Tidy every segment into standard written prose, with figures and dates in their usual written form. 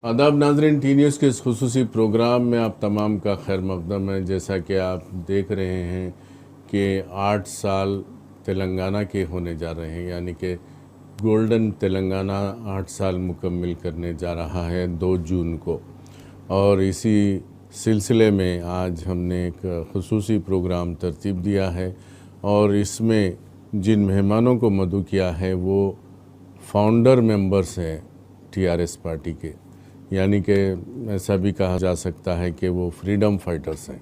आदाब नाजरीन, T news के इस खुसूसी प्रोग्राम में आप तमाम का खैर मकदम है। जैसा कि आप देख रहे हैं कि 8 साल तेलंगाना के होने जा रहे हैं, यानी कि गोल्डन तेलंगाना 8 साल मुकम्मिल करने जा रहा है 2 जून को। और इसी सिलसिले में आज हमने एक खुसूसी प्रोग्राम तरतीब दिया है और इसमें जिन मेहमानों को मदऊ किया है वो फाउंडर मेंबर्स हैं टीआरएस पार्टी के, यानी कि ऐसा भी कहा जा सकता है कि वो फ्रीडम फाइटर्स हैं।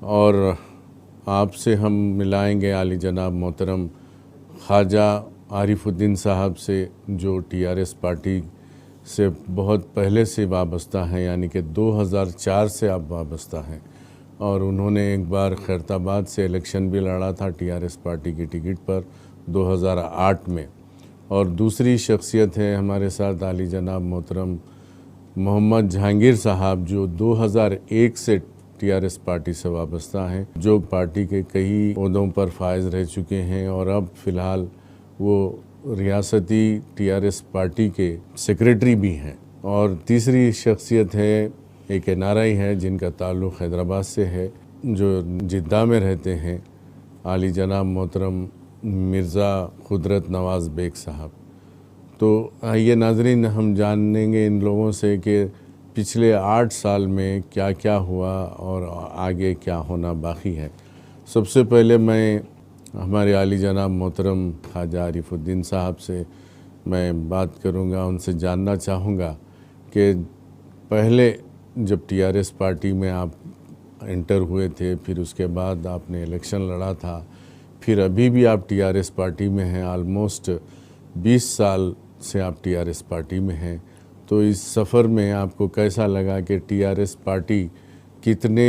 और आपसे हम मिलाएंगे आली जनाब मोहतरम ख्वाजा आरिफुद्दीन साहब से, जो टीआरएस पार्टी से बहुत पहले से वाबस्ता हैं, यानी कि 2004 से आप वाबस्ता हैं। और उन्होंने एक बार खैरताबाद से इलेक्शन भी लड़ा था टीआरएस पार्टी की टिकट पर 2008 में। और दूसरी शख्सियत है हमारे साथ आली जनाब मोहतरम मोहम्मद जहांगीर साहब, जो 2001 से टीआरएस पार्टी से वाबस्ता हैं, जो पार्टी के कई ओहदों पर फायज रह चुके हैं और अब फ़िलहाल वो रियासती टीआरएस पार्टी के सेक्रेटरी भी हैं। और तीसरी शख्सियत है एक एनआरआई है जिनका ताल्लुक़ हैदराबाद से है, जो जिद्दा में रहते हैं, आली जनाब मोहतरम मिर्ज़ा खुदरत नवाज़ बेग साहब। तो आइए नाजरीन, हम जानेंगे इन लोगों से कि पिछले 8 साल में क्या क्या हुआ और आगे क्या होना बाकी है। सबसे पहले मैं हमारे आली जनाब मोहतरम ख्वाजा आरिफुद्दीन साहब से मैं बात करूंगा, उनसे जानना चाहूँगा कि पहले जब टीआरएस पार्टी में आप एंटर हुए थे, फिर उसके बाद आपने इलेक्शन लड़ा था, फिर अभी भी आप टीआरएस पार्टी में हैं, ऑलमोस्ट 20 साल से आप टीआरएस पार्टी में हैं। तो इस सफ़र में आपको कैसा लगा कि टीआरएस पार्टी कितने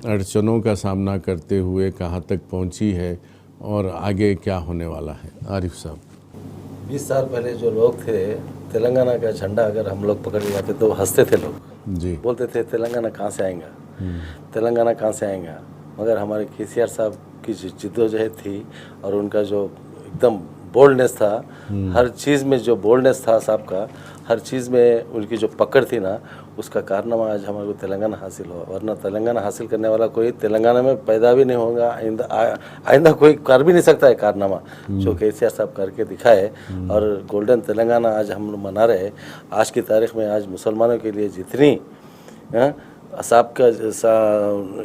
अड़चनों का सामना करते हुए कहाँ तक पहुँची है और आगे क्या होने वाला है? आरिफ साहब। 20 साल पहले जो लोग थे, तेलंगाना का झंडा अगर हम लोग पकड़ जाते तो हंसते थे लोग जी, बोलते थे तेलंगाना कहाँ से आएगा, तेलंगाना कहाँ से आएगा। मगर हमारे केसीआर साहब की जिद्दोजहद थी और उनका जो एकदम बोल्डनेस था, हर चीज़ में जो बोल्डनेस था साहब का, हर चीज़ में उनकी जो पकड़ थी ना, उसका कारनामा आज हमारे को तेलंगाना हासिल हुआ। वरना तेलंगाना हासिल करने वाला कोई तेलंगाना में पैदा भी नहीं होगा, आइंदा कोई कर भी नहीं सकता है कारनामा जो केसीआर साहब करके दिखाए। और गोल्डन तेलंगाना आज हम लोग मना रहे। आज की तारीख में आज मुसलमानों के लिए जितनी साहब का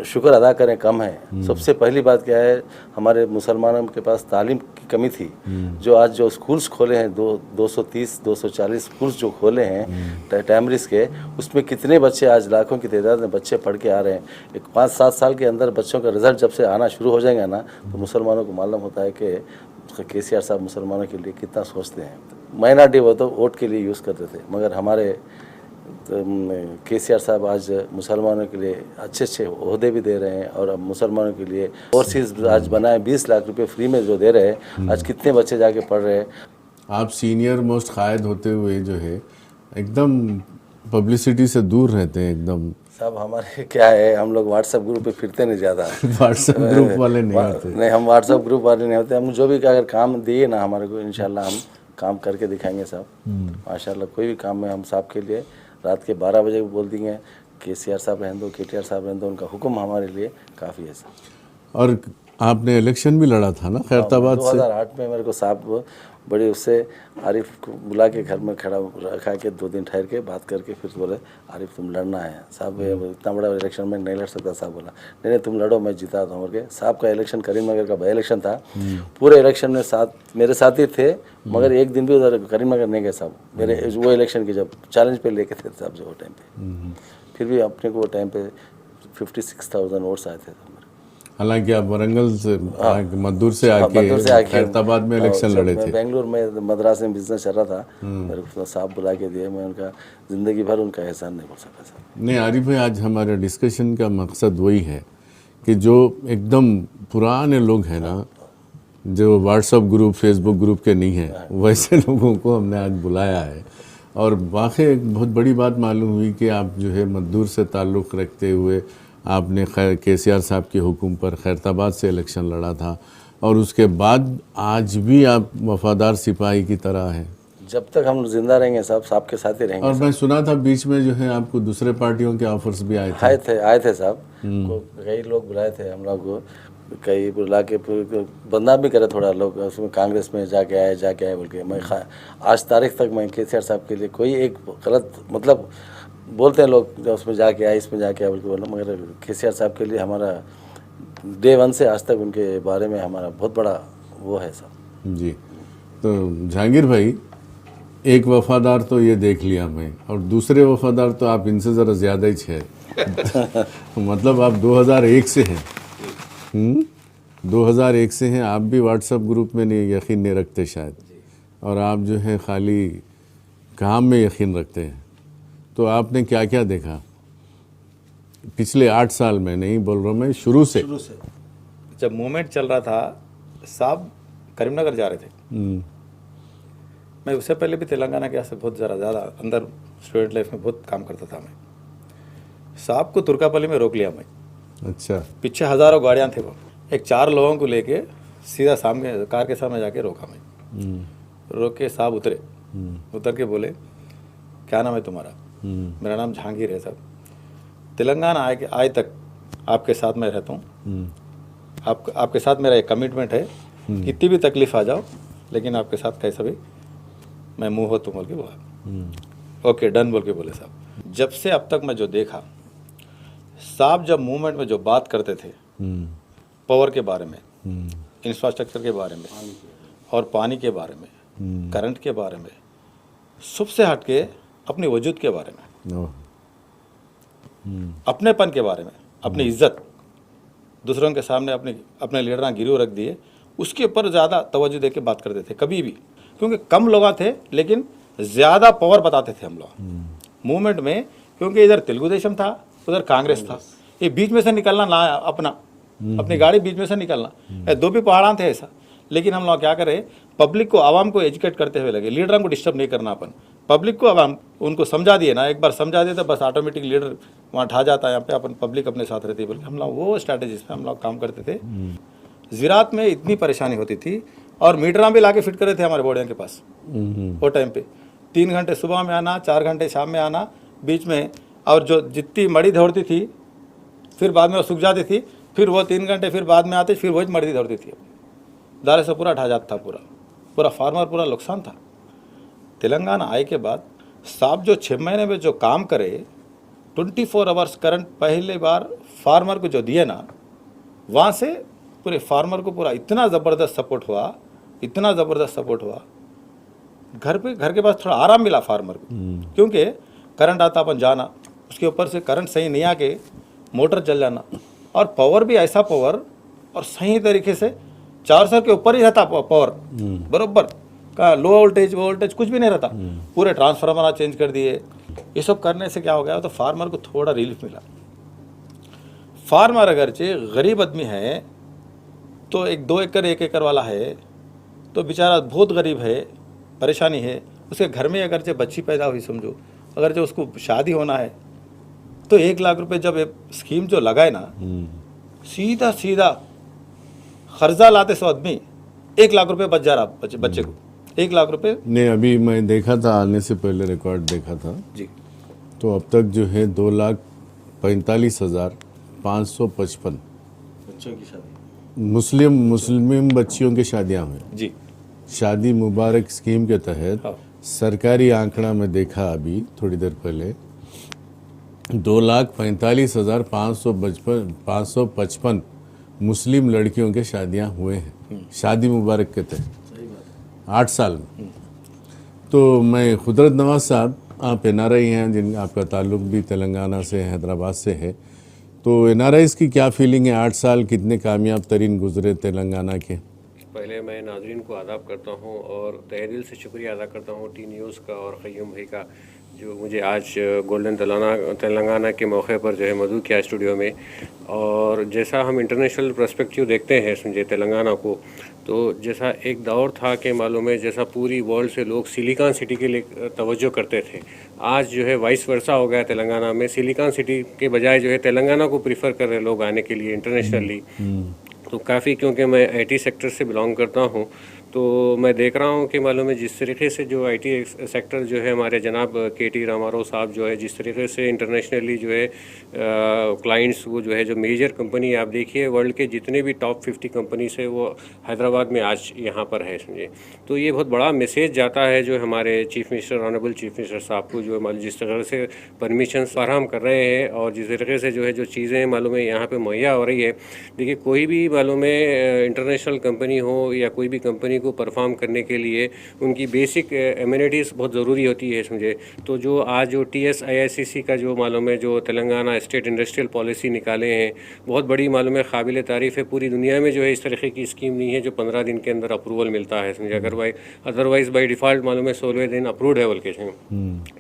शुक्र अदा करें कम है। सबसे पहली बात क्या है, हमारे मुसलमानों के पास तालीम की कमी थी। जो आज जो स्कूल्स खोले हैं, 230-240 स्कूल्स जो खोले हैं टाइमरीज के, उसमें कितने बच्चे, आज लाखों की तादाद में बच्चे पढ़ के आ रहे हैं। एक 5-7 साल के अंदर बच्चों का रिजल्ट जब से आना शुरू हो जाएगा ना, तो मुसलमानों को मालूम होता है कि केसीआर साहब मुसलमानों के लिए कितना सोचते हैं। माइनॉरिटी वो तो वोट के लिए यूज़ करते थे, मगर हमारे केसीआर साहब आज मुसलमानों के लिए अच्छे अच्छे ओहदे भी दे रहे हैं। और अब मुसलमानों के लिए कोर्सेज आज बनाए, 20 लाख रुपए फ्री में जो दे रहे हैं, आज कितने बच्चे जाके पढ़ रहे हैं। आप सीनियर मोस्ट कायद होते हुए जो है एकदम पब्लिसिटी से दूर रहते हैं एकदम। साहब हमारे क्या है, हम लोग व्हाट्सएप ग्रुप पे फिरते नहीं ज़्यादा। व्हाट्सएप ग्रुप वाले नहीं होते। नहीं, हम व्हाट्सएप ग्रुप वाले नहीं होते। हम जो भी अगर काम दिए ना हमारे को, इंशाल्लाह हम काम करके दिखाएंगे साहब। माशाल्लाह कोई भी काम में हम साहब के लिए रात के 12 बजे बोल देंगे केसीआर साहब रहने दो, केटीआर साहब रहने दो, उनका हुक्म हमारे लिए काफ़ी है साहब। और आपने इलेक्शन भी लड़ा था ना खैरताबाद से? 2008 में मेरे को साहब बड़ी उससे आरिफ को बुला के घर में खड़ा रखा के 2 दिन ठहर के बात करके फिर बोले आरिफ तुम लड़ना है। साहब इतना बड़ा इलेक्शन में नहीं लड़ सकता। साहब बोला नहीं नहीं तुम लड़ो, मैं जीता था। और के साहब का इलेक्शन करीमनगर का बाई इलेक्शन था। पूरे इलेक्शन में मेरे साथ ही थे, मगर एक दिन भी उधर करीमनगर नहीं गए साहब। मेरे वो इलेक्शन की जब चैलेंज पे लेके थे साहब, जो वो टाइम पे, फिर भी अपने को वो टाइम पे 56,000 वोट्स आए थे। हालांकि आप वरंगल से मद्दूर से आके खैरताबाद में इलेक्शन लड़े थे। बेंगलुरु में मद्रास में बिजनेस चल रहा था, मेरे को साहब बुला के दिए। मैं उनका ज़िंदगी भर उनका एहसान नहीं बोल सकता साहब। नहीं आरिफ भाई, आज हमारे डिस्कशन का मकसद वही है कि जो एकदम पुराने लोग हैं ना, जो व्हाट्सएप ग्रुप फेसबुक ग्रुप के नहीं हैं, वैसे लोगों को हमने आज बुलाया है। और वाकई एक बहुत बड़ी बात मालूम हुई कि आप जो है मद्दूर से ताल्लुक़ रखते हुए आपने केसीआर साहब के हुक्म पर खैरताबाद से इलेक्शन लड़ा था, और उसके बाद आज भी आप वफादार सिपाही की तरह हैं। जब तक हम जिंदा रहेंगे साहब के साथ ही रहेंगे। और मैं सुना था बीच में जो है आपको दूसरे पार्टियों के ऑफर्स भी आए थे। आए थे साहब, कई लोग बुलाए थे हम लोग को, कई बुला के बदनाम भी करे थोड़ा लोग, उसमें कांग्रेस में जाके आए बोल के। मैं आज तारीख तक मैं केसीआर साहब के लिए कोई एक गलत मतलब बोलते हैं लोग, उसमें जाके आए इसमें जाके आए बोल के बोला, मगर केसीआर साहब के लिए हमारा डे 1 से आज तक उनके बारे में हमारा बहुत बड़ा वो है साहब जी। तो जहांगीर भाई, एक वफादार तो ये देख लिया मैं, और दूसरे वफादार तो आप इनसे ज़रा ज़्यादा ही है। मतलब आप 2001 से हैं। 2001 से हैं। आप भी व्हाट्सएप ग्रुप में नहीं यकीन नहीं रखते शायद, और आप जो है खाली काम में यकीन रखते हैं। तो आपने क्या क्या देखा पिछले 8 साल में? नहीं बोल रहा मैं, शुरू से जब मूवमेंट चल रहा था, साहब करीमनगर जा रहे थे। मैं उससे पहले भी तेलंगाना के से बहुत ज़्यादा अंदर स्टूडेंट लाइफ में बहुत काम करता था। मैं साहब को तुर्कापल्ली में रोक लिया मैं। अच्छा। पीछे हज़ारों गाड़ियाँ थे, वो एक 4 लोगों को लेके सीधा सामने कार के सामने जाके रोका मैं। रोक के साहब उतर के बोले, क्या नाम है तुम्हारा? मेरा नाम जहांगीर है साहब। तेलंगाना आए तक आपके साथ मैं रहता हूँ। आपके साथ मेरा एक कमिटमेंट है, कितनी भी तकलीफ आ जाओ लेकिन आपके साथ कैसा भी मैं मुँह हो तुम बोल के बोला। ओके डन बोल के बोले साहब। जब से अब तक मैं जो देखा, साहब जब मूवमेंट में जो बात करते थे पावर के बारे में, इंफ्रास्ट्रक्चर के बारे में और पानी के बारे में, करंट के बारे में, सबसे हटके अपने वजूद के बारे में, अपनेपन के बारे में, अपनी इज्जत दूसरों के सामने अपने लीडर गिरव रख दिए, उसके ऊपर ज़्यादा तवज्जो दे के बात करते थे कभी भी। क्योंकि कम लोग थे लेकिन ज़्यादा पावर बताते थे हम लोग मूवमेंट में। क्योंकि इधर तेलुगु देशम था, उधर कांग्रेस था, ये बीच में से निकलना ना अपनी गाड़ी बीच में से निकलना, 2 भी पहाड़ा थे ऐसा। लेकिन हम लोग क्या करें, पब्लिक को आवाम को एजुकेट करते हुए लगे, लीडरों को डिस्टर्ब नहीं करना अपन, पब्लिक को आवाम उनको समझा दिए ना, एक बार समझा दिए तो बस ऑटोमेटिक लीडर वहाँ ठा जाता है। यहाँ पे अपन पब्लिक अपने साथ रहती है, बल्कि हम लोग वो स्ट्रैटेजीज पे हम लोग काम करते थे। ज़रात में इतनी परेशानी होती थी, और मीटरां भी लाके फिट करे थे हमारे बोर्डिया के पास वो टाइम पे। 3 घंटे सुबह में आना, 4 घंटे शाम में आना बीच में, और जो जितनी मड़ी दौड़ती थी फिर बाद में वो सूख जाती थी, फिर वो 3 घंटे फिर बाद में आते, फिर वही मड़ी दौड़ती थी, दारे से पूरा ढा जाता था, पूरा फार्मर पूरा नुकसान था। तेलंगाना आए के बाद साहब जो 6 महीने में जो काम करे, 24 आवर्स करंट पहले बार फार्मर को जो दिए ना, वहाँ से पूरे फार्मर को पूरा इतना ज़बरदस्त सपोर्ट हुआ, इतना ज़बरदस्त सपोर्ट हुआ। घर के पास थोड़ा आराम मिला फार्मर को, क्योंकि करंट आता अपन जाना, उसके ऊपर से करंट सही नहीं आके मोटर चल जाना, और पावर भी ऐसा पावर और सही तरीके से 400 के ऊपर ही रहता पावर बरोबर का, लो वोल्टेज कुछ भी नहीं रहता। पूरे ट्रांसफार्मर चेंज कर दिए। ये सब करने से क्या हो गया, तो फार्मर को थोड़ा रिलीफ मिला। फार्मर अगरचे गरीब आदमी है, तो 2 एकड़ 1 एकड़ वाला है, तो बेचारा बहुत गरीब है, परेशानी है। उसके घर में अगरचे बच्ची पैदा हुई समझो, अगर जो उसको शादी होना है, तो 1 लाख रुपए जब स्कीम जो लगाए ना, सीधा खर्चा लाते सो आदमी 1 लाख रुपए बच जा रहा बच्चे को, 1 लाख रुपए। नहीं, अभी मैं देखा था, आने से पहले रिकॉर्ड देखा था जी, तो अब तक जो है 2,45,555 बच्चों की शादी, मुस्लिम बच्चियों की शादियां हुई जी। शादी मुबारक स्कीम के तहत सरकारी आंकड़ा में देखा अभी थोड़ी देर पहले, 2,45,555 मुस्लिम लड़कियों के शादियां हुए हैं शादी मुबारक के तहत 8 साल में। तो मैं खुदरत नवाज साहब, आप NRI हैं, जिन आपका ताल्लुक़ भी तेलंगाना से, हैदराबाद से है, तो NRIs की क्या फीलिंग है? 8 साल कितने कामयाब तरीन गुजरे तेलंगाना के? पहले मैं नाजरीन को आदाब करता हूं और तहे दिल से शुक्रिया अदा करता हूं टी न्यूज़ का और क़य्यूम भाई का, जो मुझे आज गोल्डन तेलंगाना के मौके पर जो है मदऊ किया स्टूडियो में। और जैसा हम इंटरनेशनल पर्सपेक्टिव देखते हैं समझे तेलंगाना को, तो जैसा एक दौर था कि मालूम है जैसा पूरी वर्ल्ड से लोग सिलिकॉन सिटी के लिए तवज्जो करते थे, आज जो है वाइस वर्सा हो गया। तेलंगाना में सिलिकॉन सिटी के बजाय जो है तेलंगाना को प्रीफर कर रहे लोग आने के लिए इंटरनेशनली। तो काफ़ी, क्योंकि मैं IT सेक्टर से बिलोंग करता हूँ, तो मैं देख रहा हूँ कि मालूम है जिस तरीके से जो IT सेक्टर जो है हमारे जनाब KT रामाराव साहब जो है जिस तरीके से इंटरनेशनली जो है क्लाइंट्स वो जो है जो मेजर कंपनी आप देखिए वर्ल्ड के जितने भी टॉप 50 कंपनीज है वो हैदराबाद में आज यहाँ पर है समझे। तो ये बहुत बड़ा मैसेज जाता है जो हमारे chief minister honourable chief minister साहब को जो मालूम जिस तरह से परमिशन फराहम कर रहे हैं और जिस तरीके से जो है जो चीज़ें मालूम है यहाँ पे मुहैया हो रही है। देखिए कोई भी मालूम है इंटरनेशनल कंपनी हो या कोई भी कंपनी को परफॉर्म करने के लिए उनकी बेसिक एमिनिटीज़ बहुत ज़रूरी होती है समझे। तो जो आज जो TSIICC का जो मालूम है जो तेलंगाना स्टेट इंडस्ट्रियल पॉलिसी निकाले हैं बहुत बड़ी मालूम है काबिल तारीफ़ है। पूरी दुनिया में जो है इस तरीके की स्कीम नहीं है जो 15 दिन के अंदर अप्रूवल मिलता है समझे। अदरवाइज़ बाई डिफ़ॉल्ट मालूम है 16वें दिन अप्रूव्ड है बल्कि।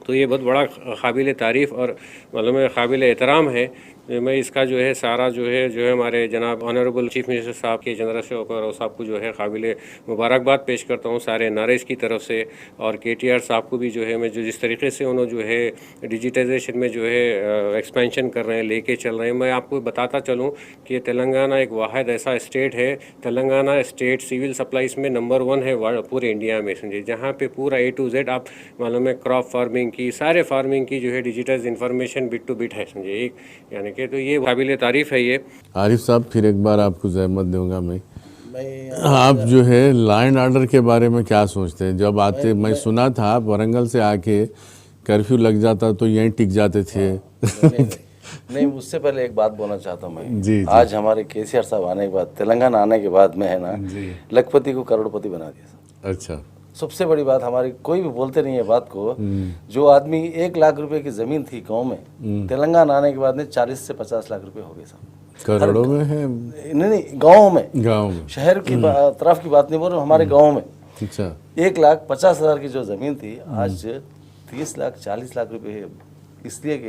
तो ये बहुत बड़ा काबिल तारीफ़ और मालूम है काबिल एहतराम है। मैं इसका जो है सारा जो है हमारे जनाब ऑनरेबल चीफ मिनिस्टर साहब के चंद्रशेखर साहब को जो है काबिल मुबारकबाद पेश करता हूँ सारे नारेज़ की तरफ से। और KTR साहब को भी जो है मैं जो जिस तरीके से उन्होंने जो है डिजिटाइजेशन में जो है एक्सपेंशन कर रहे हैं लेके चल रहे हैं। मैं आपको बताता चलूँ कि तेलंगाना एक वाहिद ऐसा स्टेट है, तेलंगाना स्टेट सिविल सप्लाईज में नंबर 1 है पूरे इंडिया में समझिए। जहाँ पे पूरा A to Z आप मालूम है क्रॉप फार्मिंग की सारे फार्मिंग की जो है digitise information bit two bit है समझिए एक यानी कि। तो ये काबिल तारीफ़ है ये। आरिफ साहब फिर एक बार आपको जहमत दूंगा मैं आप जो है लाइन ऑर्डर के बारे में क्या सोचते हैं? जब आते मैं सुना था आप वरंगल से आके कर्फ्यू लग जाता तो यहीं टिक जाते थे। नहीं उससे पहले एक बात बोलना चाहता हूँ मैं। जी। आज हमारे KCR साहब आने के बाद तेलंगाना आने के बाद में है ना लखपति को करोड़पति बना दिया। अच्छा सबसे बड़ी बात हमारी कोई भी बोलते नहीं है बात को। जो आदमी 1 लाख रुपए की जमीन थी गांव में तेलंगाना आने के बाद में 40 से 50 लाख रुपए हो गए साहब। करोड़ों में है? नहीं गाँव में शहर की तरफ की बात नहीं बोल रहा हमारे गाँव में। अच्छा 1,50,000 की जो जमीन थी आज 30 लाख 40 लाख रुपए है। इसलिए कि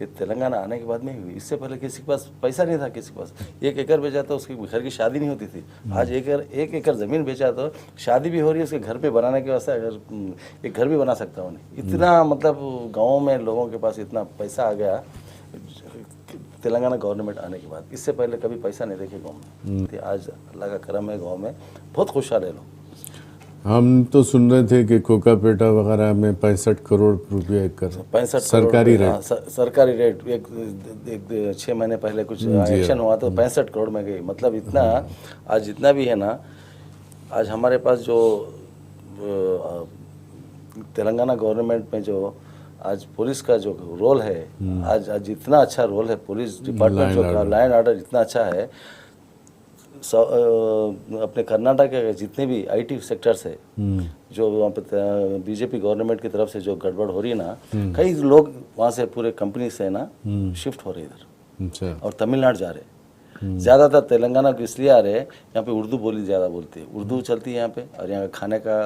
ये तेलंगाना आने के बाद में हुई। इससे पहले किसी के पास पैसा नहीं था, किसी के पास 1 एकड़ बेचा तो उसके घर की शादी नहीं होती थी। आज 1 एकड़ ज़मीन बेचा तो शादी भी हो रही है उसके घर पे बनाने के वास्ते। अगर एक घर भी बना सकता हूँ नहीं इतना मतलब गाँव में लोगों के पास इतना पैसा आ गया तेलंगाना गवर्नमेंट आने के बाद। इससे पहले कभी पैसा नहीं देखे गाँव में। तो आज अल्लाह का करम है गाँव में बहुत खुशहाल है लोग। हम तो सुन रहे थे कि कोकापेटा वगैरह में 65 करोड़ रुपये एकड़ 65 सरकारी रेट। सरकारी रेट एक 6 महीने पहले कुछ एक्शन हुआ तो 65 करोड़ में गई। मतलब इतना आज जितना भी है ना आज हमारे पास जो तेलंगाना गवर्नमेंट में जो आज पुलिस का जो रोल है आज इतना अच्छा रोल है पुलिस डिपार्टमेंट जो लाइन ऑर्डर इतना अच्छा है। अपने कर्नाटक के जितने भी IT सेक्टर्स है जो वहाँ पे BJP गवर्नमेंट की तरफ से जो गड़बड़ हो रही है ना कई लोग वहाँ से पूरे कंपनी से ना शिफ्ट हो रहे इधर और तमिलनाडु जा रहे। ज़्यादातर तेलंगाना को इसलिए आ रहे हैं यहाँ पे उर्दू बोली ज़्यादा बोलती है, उर्दू चलती है यहाँ पे। और यहाँ का खाने का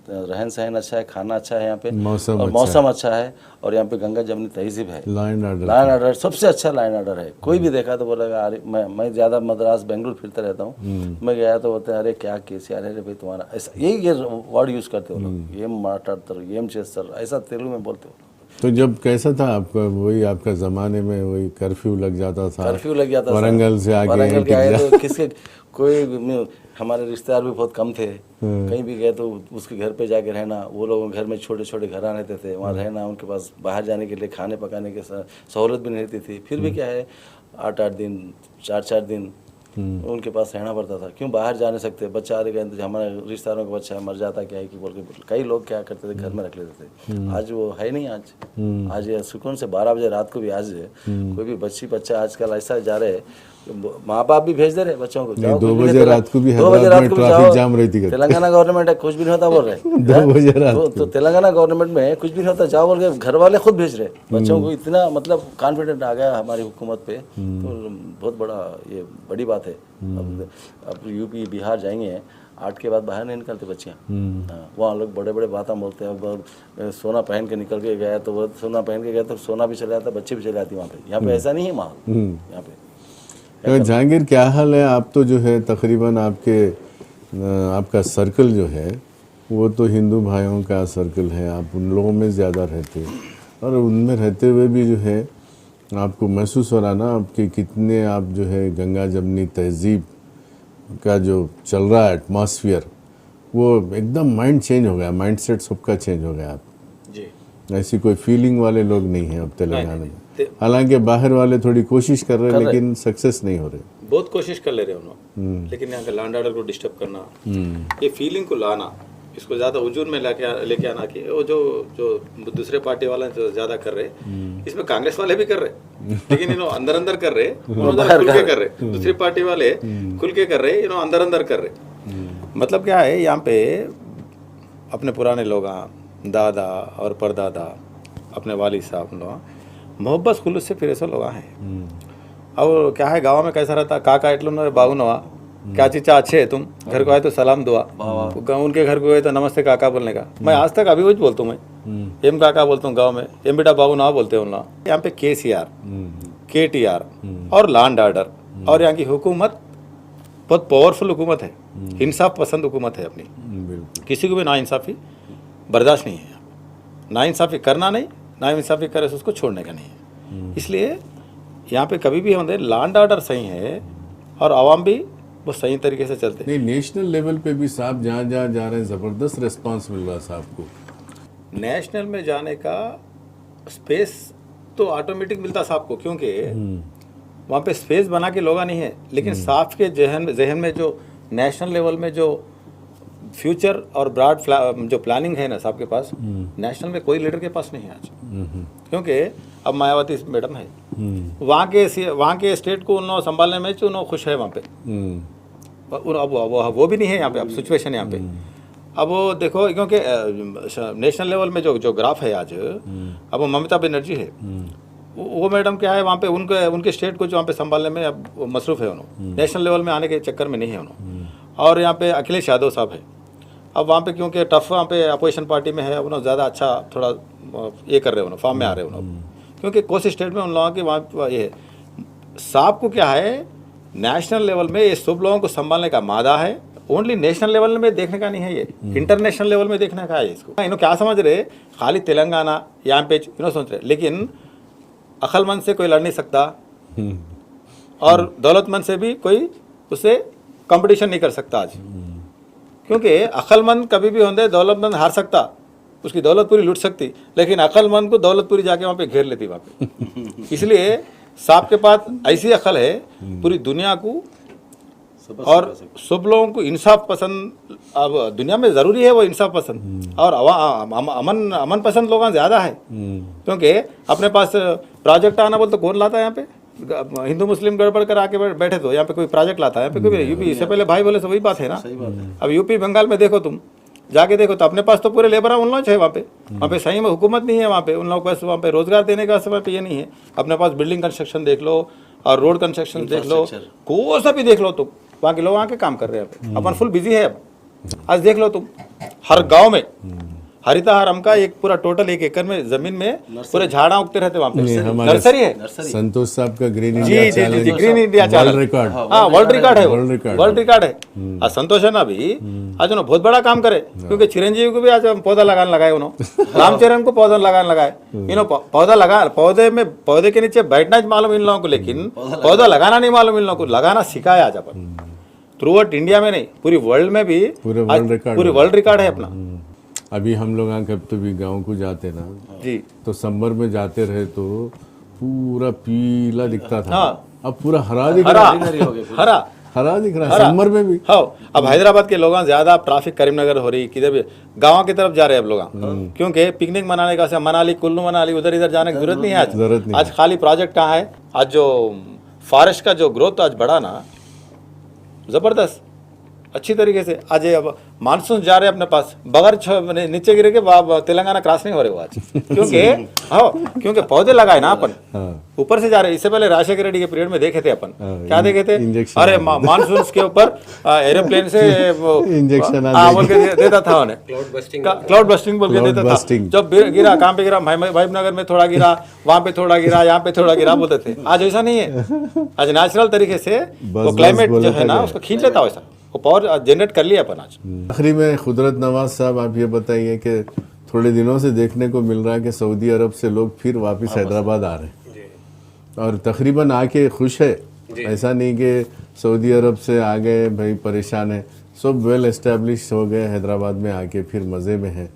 रहन सहन अच्छा है, खाना अच्छा है यहाँ पे, मौसम अच्छा है और यहाँ पे गंगा जमनी तहजीब है। लाइन ऑर्डर सबसे अच्छा लाइन ऑर्डर है। कोई भी देखा तो बोलेगा अरे मैं ज़्यादा मद्रास बेंगलुरु फिरता रहता हूँ। मैं गया तो बोलते हैं अरे क्या KCR है रे भाई तुम्हारा, ऐसा ये वर्ड यूज़ करते हो लोग। ये माटाड़तर ये चेस्तर ऐसा तेलुगु में बोलते हो। तो जब कैसा था आपका वही आपका ज़माने में वही कर्फ्यू लग जाता था? कर्फ्यू लग जाता था वरंगल से आगे वरंगल के आए तो किसके कोई हमारे रिश्तेदार भी बहुत कम थे। कहीं भी गए तो उसके घर पे जाके रहना। वो लोग घर में छोटे छोटे घर रहते थे वहाँ रहना। उनके पास बाहर जाने के लिए खाने पकाने की सहूलत भी नहीं रहती थी। फिर भी क्या है 8-8 दिन 4-4 दिन उनके पास रहना पड़ता था। क्यों बाहर जा नहीं सकते, बच्चा आ गए तो हमारे रिश्तेदारों का बच्चा मर जाता क्या है कि बोल के कई लोग क्या करते थे घर में रख लेते थे। आज वो है नहीं। आज सुकून से 12 बजे रात को भी आज कोई भी बच्चा आजकल ऐसा जा रहे माँ बाप भी भेज दे रहे बच्चों को। 2 बजे रात को भी ट्रैफिक जाम रहती है। तेलंगाना गवर्नमेंट है कुछ भी नहीं होता बोल रहे 2 बजे रात तो तेलंगाना गवर्नमेंट में कुछ भी नहीं होता जाओ बोल के घर वाले खुद भेज रहे बच्चों को। इतना मतलब कॉन्फिडेंट आ गया हमारी हुकूमत पे तो बहुत बड़ा ये बड़ी बात है। अब UP बिहार जाएंगे 8 के बाद बाहर नहीं निकलते बच्चियाँ। वहाँ लोग बड़े बड़े बातें बोलते हैं। सोना पहन के निकल के गया तो वो सोना पहन के गया तो सोना भी चला जाता बच्चे भी चले जाती वहाँ पे। यहाँ पे ऐसा नहीं है माहौल यहाँ पे। जहांगीर क्या हाल है? आप तो जो है तकरीबन आपका सर्कल जो है वो तो हिंदू भाइयों का सर्कल है। आप उन लोगों में ज़्यादा रहते और उनमें रहते हुए भी जो है आपको महसूस हो रहा ना आपके कितने आप जो है गंगा जमनी तहजीब का जो चल रहा है एटमॉस्फेयर वो एकदम माइंड चेंज हो गया, माइंड सेट सबका चेंज हो गया। जी ऐसी कोई फीलिंग वाले लोग नहीं हैं अब तेलंगाना में। हालांकि बाहर वाले थोड़ी कोशिश कर रहे हैं लेकिन सक्सेस नहीं हो रहे। बहुत कोशिश कर ले रहे हैं उन्होंने, लेकिन यहाँ के लैंड ऑर्डर को डिस्टर्ब करना, ये फीलिंग को लाना, इसको ज़्यादा हुजूर में लेके आना कि वो जो दूसरे पार्टी वाले जो ज़्यादा कर रहे, इसमें कांग्रेस वाले भी कर रहे, लेकिन इन्हों अंदर अंदर कर रहे, उन्होंने खुल के कर रहे, दूसरी पार्टी वाले खुल के कर रहे, इन्हों अंदर अंदर कर रहे। मतलब क्या है, यहाँ पे अपने पुराने लोग, दादा और परदादा, अपने वालिद साहब लोग मोहब्बत खुलूस से फिर ऐसा लोग हैं। अब क्या है, गाँव में कैसा रहता, काका एटलो बाबू नवा, क्या चीज़ अच्छे है तुम, घर को आए तो सलाम दुआ, उनके घर को गए तो नमस्ते काका बोलने का। मैं आज तक अभी वही बोलता हूँ, मैं एम काका बोलता हूँ गांव में, एम बेटा बाबू ना बोलते हैं उन लोग। यहाँ पे KCR, KTR और लैंड ऑर्डर, और यहाँ की हुकूमत बहुत पावरफुल हुकूमत है, इंसाफ पसंद हुकूमत है अपनी, किसी को भी नाइंसाफ़ी बर्दाश्त नहीं है। नाइंसाफ़ी करना नहीं, नाइंसाफ़ी करे तो उसको छोड़ने का नहीं है। इसलिए यहाँ पे कभी भी होंगे लैंड ऑर्डर सही है और आवाम भी वो सही तरीके से चलते। नहीं, नेशनल लेवल पे भी साहब जहाँ जहाँ जा रहे हैं ज़बरदस्त रिस्पांस मिल रहा है साहब को। नेशनल में जाने का स्पेस तो ऑटोमेटिक मिलता साहब को, क्योंकि वहाँ पे स्पेस बना के लोग नहीं है, लेकिन साफ के जहन में जो नेशनल लेवल में जो फ्यूचर और ब्रॉड जो प्लानिंग है ना साहब के पास, नेशनल में कोई लीडर के पास नहीं है आज। क्योंकि अब मायावती मैडम है, वहाँ के स्टेट को उन्होंने संभालने में उन्होंने खुश है वहाँ पे। अब वो भी नहीं है यहाँ पे, अब सिचुएशन यहाँ पे। अब वो देखो, क्योंकि नेशनल लेवल में जो ग्राफ है आज, अब वो ममता बनर्जी है, वो मैडम क्या है वहाँ पे, उनके स्टेट को जो वहाँ पे संभालने में अब मसरूफ़ है उन्होंने, नेशनल लेवल में आने के चक्कर में नहीं है उन्होंने। और यहाँ पे अखिलेश यादव साहब है, अब वहाँ पे क्योंकि टफ वहाँ पे अपोजिशन पार्टी में है, उन्होंने ज़्यादा अच्छा थोड़ा ये कर रहे हैं, फॉर्म में आ रहे हैं उन्होंने, क्योंकि कोसी स्टेट में उन लोगों के वहाँ ये है। साहब को क्या है, नेशनल लेवल में ये सब लोगों को संभालने का मादा है, ओनली नेशनल लेवल में देखने का नहीं है, ये इंटरनेशनल लेवल में देखने का है इसको। इन्हों क्या समझ रहे, खाली तेलंगाना यहाँ पे इन्हों सोच रहे, लेकिन अक्लमंद से कोई लड़ नहीं सकता और दौलतमंद से भी कोई उससे कंपटीशन नहीं कर सकता आज, क्योंकि अक्लमंद कभी भी होंगे, दौलतमंद हार सकता, उसकी दौलत पूरी लूट सकती, लेकिन अक्लमंद को दौलत पूरी जाके वहाँ पे घेर लेती वहाँ पे। इसलिए साहब के पास ऐसी अक्ल है, पूरी दुनिया को और सब लोगों को इंसाफ पसंद, अब दुनिया में ज़रूरी है वो इंसाफ पसंद, और अमन पसंद लोग ज़्यादा है, क्योंकि अपने पास प्रोजेक्ट आना बोल तो कौन लाता है यहाँ पे, हिंदू मुस्लिम गड़बड़ कर आके बैठे तो यहाँ पे कोई प्रोजेक्ट लाता है, यहाँ पे कोई यूपी, इससे पहले भाई बोले से वही बात है ना। अब यूपी बंगाल में देखो, तुम जाके देखो तो अपने पास तो पूरे लेबर उन लोग है वहाँ पे सही में हुकूमत नहीं है वहाँ पे, उन लोगों को वहाँ पे रोजगार देने का समय पे ये नहीं है। अपने पास बिल्डिंग कंस्ट्रक्शन देख लो और रोड कंस्ट्रक्शन देख लो, कोई सा भी देख लो, तुम वहाँ के लोग वहाँ के काम कर रहे हैं, अपन फुल बिजी है। अब आज देख लो तुम, हर गाँव में हरिताहारम का एक पूरा टोटल 1 एकड़ में जमीन में पूरे झाड़ा उगते रहते वहाँ पे, नर्सरी है। संतोष साहब का ग्रीन इंडिया चैलेंज, जी green India challenge, world record, हाँ वर्ल्ड रिकॉर्ड है, वर्ल्ड रिकॉर्ड है। आज संतोष है ना भी, आज उन्होंने बहुत बड़ा काम करे, क्योंकि चिरंजीवी को भी आज पौधा लगाने लगाए उन्होंने, रामचरण को पौधा लगाने लगाए, इन्होंने पौधा लगा, पौधे के नीचे बैठना मालूम इन लोगों को, लेकिन पौधा लगाना नहीं मालूम इन लोगों को, लगाना सिखाया आज अपन थ्रू आउट इंडिया में नहीं, पूरी वर्ल्ड में भी पूरे वर्ल्ड रिकॉर्ड है अपना। अभी हम लोग कब तो भी गाँव को जाते ना जी, तो समर में जाते रहे तो पूरा पीला दिखता था, अब पूरा हरा दिख रहा है, हरा दिख रहा है समर में भी। हाँ, अब हैदराबाद के लोग ज्यादा ट्रैफिक करीमनगर हो रही, किधर भी गाँव की तरफ जा रहे हैं अब लोग, क्योंकि पिकनिक मनाने का मनाली, कुल्लू मनाली, उधर इधर जाने की जरूरत नहीं है आज खाली प्रोजेक्ट कहाँ है। आज जो फॉरेस्ट का जो ग्रोथ आज बढ़ा ना जबरदस्त अच्छी तरीके से, आज अब मानसून जा रहे हैं अपने पास, बगैर नीचे गिरे के तेलंगाना क्रॉस नहीं हो रहे वो आज, क्योंकि पौधे लगाए ना अपन, ऊपर से जा रहे। इससे पहले राजशेखर रेड्डी के पीरियड में देखे थे अपन, क्या देखे थे, अरे मानसून के ऊपर एरोप्लेन से इंजेक्शन बोल के देता था उन्हें, क्लाउड बस्टिंग बोल के देता था। जब गिरा, कहाँ पे गिरा, भाईनगर में थोड़ा गिरा, वहाँ पे थोड़ा गिरा, यहाँ पे थोड़ा गिरा बोलते थे। आज ऐसा नहीं है, आज नेचुरल तरीके से वो क्लाइमेट जो है ना उसको खींच लेता, वैसा पावर जनरेट कर लिया अपन आज। आखिरी में कुदरत नवाज साहब, आप ये बताइए कि थोड़े दिनों से देखने को मिल रहा है कि सऊदी अरब से लोग फिर वापस हैदराबाद आ रहे हैं और तकरीबन आके खुश है, ऐसा नहीं कि सऊदी अरब से आ गए भाई परेशान है, सब वेल एस्टेब्लिश हो गए, हैदराबाद में आके फिर मज़े में हैं,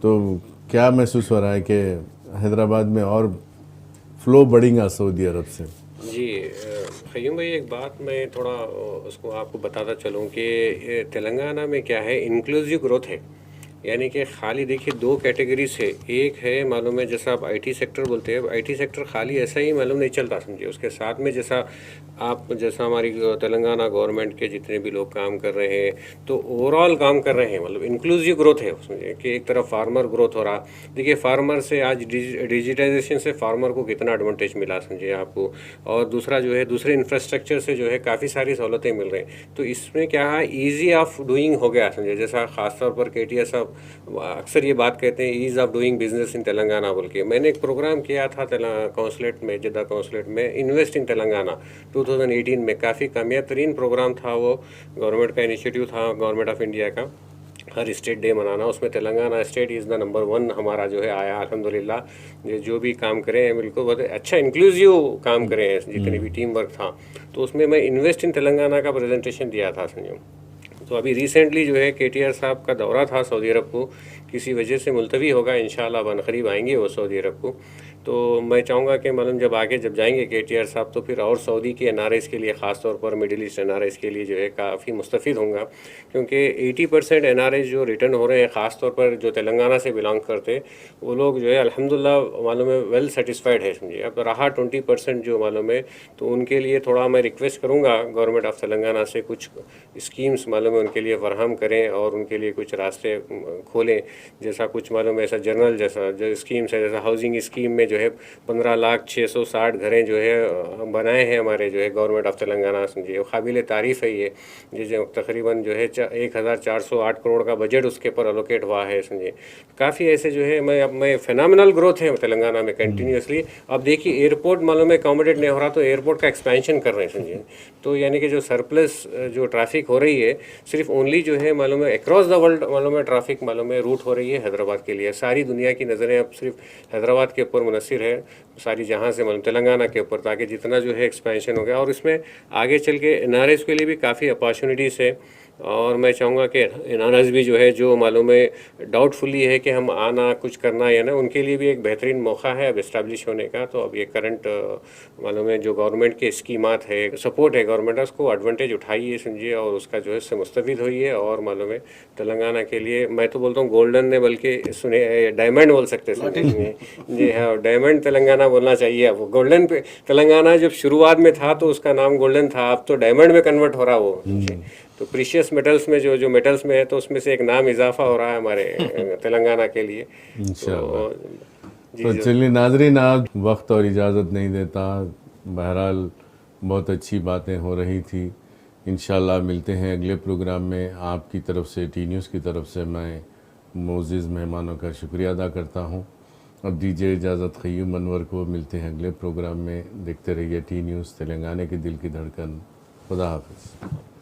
तो क्या महसूस हो रहा है कि हैदराबाद में और फ्लो बढ़ेगा सऊदी अरब से? जी क़य्यूम भाई, एक बात मैं थोड़ा उसको आपको बताता चलूँ कि तेलंगाना में क्या है, इंक्लूसिव ग्रोथ है। यानी कि खाली देखिए दो कैटेगरीज है, एक है मालूम है जैसा आप आईटी सेक्टर बोलते हैं, आईटी सेक्टर खाली ऐसा ही मालूम नहीं चलता, समझिए। उसके साथ में जैसा हमारी तेलंगाना गवर्नमेंट के जितने भी लोग काम कर रहे हैं, तो ओवरऑल काम कर रहे हैं, मतलब इंक्लूसिव ग्रोथ है उसमें, कि एक तरफ फार्मर ग्रोथ हो रहा। देखिए फार्मर से आज डिजिटाइजेशन से फार्मर को कितना एडवांटेज मिला, समझिए आपको, और दूसरा जो है दूसरे इंफ्रास्ट्रक्चर से जो है काफ़ी सारी सहूलतें मिल रही हैं। तो इसमें क्या है, ईजी ऑफ डूइंग हो गया, समझिए। जैसा ख़ासतौर पर KTR साहब अक्सर ये बात कहते हैं, ease of doing business in Telangana बोल के। मैंने एक प्रोग्राम किया था कौंसलेट में, जिद्दा कौंसलेट में, इन्वेस्ट इन तेलंगाना 2018 में। काफ़ी कामयाब तरीन प्रोग्राम था वो, गवर्नमेंट का इनिशिएटिव था, गवर्नमेंट ऑफ इंडिया का, हर स्टेट डे मनाना। उसमें Telangana state is the number 1 हमारा जो है आया, अल्हम्दुलिल्लाह। जो भी काम करे हैं बिल्कुल बहुत अच्छा इंक्लूसिव काम करे हैं, जितनी भी टीम वर्क था। तो उसमें मैं इन्वेस्ट इन तेलंगाना का प्रेजेंटेशन दिया था, समझो। तो अभी रिसेंटली जो है KTR साहब का दौरा था सऊदी अरब को, किसी वजह से मुलतवी होगा, इंशाल्लाह बनकरीब आएंगे वो सऊदी अरब को। तो मैं चाहूँगा कि मालूम जब जाएंगे KTR साहब, तो फिर और सऊदी के NRIs के लिए, ख़ास तौर पर मिडिल ईस्ट NRIs के लिए जो है काफ़ी मुस्तफ़ीद होंगे, क्योंकि 80% NRIs जो रिटर्न हो रहे हैं, ख़ास तौर पर जो तेलंगाना से बिलोंग करते, वो लोग जो है अल्हम्दुलिल्लाह मालूम है वेल सेटिस्फाइड है, समझिए। अब रहा 20% जो मालूम है, तो उनके लिए थोड़ा मैं रिक्वेस्ट करूँगा गवर्नमेंट ऑफ तेलंगाना से, कुछ स्कीम्स मालूम है उनके लिए फराहम करें और उनके लिए कुछ रास्ते खोलें। जैसा कुछ मालूम है ऐसा जनरल जैसा जो स्कीम्स है, जैसा हाउसिंग स्कीम में जो है 15,660 घरें जो है बनाए हैं हमारे जो है गवर्नमेंट ऑफ तेलंगाना, समझिए। काबिल तारीफ़ है ये, जो तकरीबन जो है 1408 करोड़ का बजट उसके ऊपर अलोकेट हुआ है, समझिए। काफ़ी ऐसे जो है मैं फिनोमिनल ग्रोथ है तेलंगाना में कंटिन्यूसली। अब देखिए एयरपोर्ट मालूम है अकोमोडेट नहीं हो रहा, तो एयरपोर्ट का एक्सपेंशन कर रहे हैं, समझिए। तो यानी कि जो सरप्लस जो ट्रैफिक हो रही है, सिर्फ ओनली जो है मालूम है अक्रॉस द वर्ल्ड मालूम है ट्रैफिक मालूम है रूट हो रही है हैदराबाद के लिए। सारी दुनिया की नज़रें अब सिर्फ हैदराबाद के ऊपर मुनसिर है, सारी जहां से मालूम तेलंगाना के ऊपर, ताकि जितना जो है एक्सपेंशन हो गया। और इसमें आगे चल के NRIs के लिए भी काफ़ी अपॉर्चुनिटीज़ है। और मैं चाहूँगा कि NRIs भी जो है जो मालूम है डाउटफुली है कि हम आना कुछ करना या ना, उनके लिए भी एक बेहतरीन मौका है अब इस्टेब्लिश होने का। तो अब ये करंट मालूम है जो गवर्नमेंट के स्कीमात है, सपोर्ट है गवर्नमेंट, उसको एडवांटेज उठाइए, समझिए, और उसका जो है उससे मुस्तफ़ीद होइए। और मालूम है तेलंगाना के लिए मैं तो बोलता हूँ गोल्डन ने, बल्कि सुने डायमंड बोल सकते हैं जी हाँ, डायमंड तेलंगाना बोलना चाहिए। अब गोल्डन पे तेलंगाना जब शुरुआत में था तो उसका नाम गोल्डन था, अब तो डायमंड में कन्वर्ट हो रहा वो। तो प्रीशियस मेटल्स में जो मेटल्स में है, तो उसमें से एक नाम इजाफा हो रहा है हमारे तेलंगाना के लिए तो चलिए नाजरीन, आज वक्त और इजाज़त नहीं देता। बहरहाल बहुत अच्छी बातें हो रही थी। इंशाल्लाह मिलते हैं अगले प्रोग्राम में। आपकी तरफ से, टी न्यूज़ की तरफ से मैं मोअज़्ज़िज़ मेहमानों का शुक्रिया अदा करता हूँ। अब दीजिए इजाज़त क़य्यूम अनवर को। मिलते हैं अगले प्रोग्राम में। देखते रहिए टी न्यूज़, तेलंगाना की दिल की धड़कन। खुदा हाफ़िज़।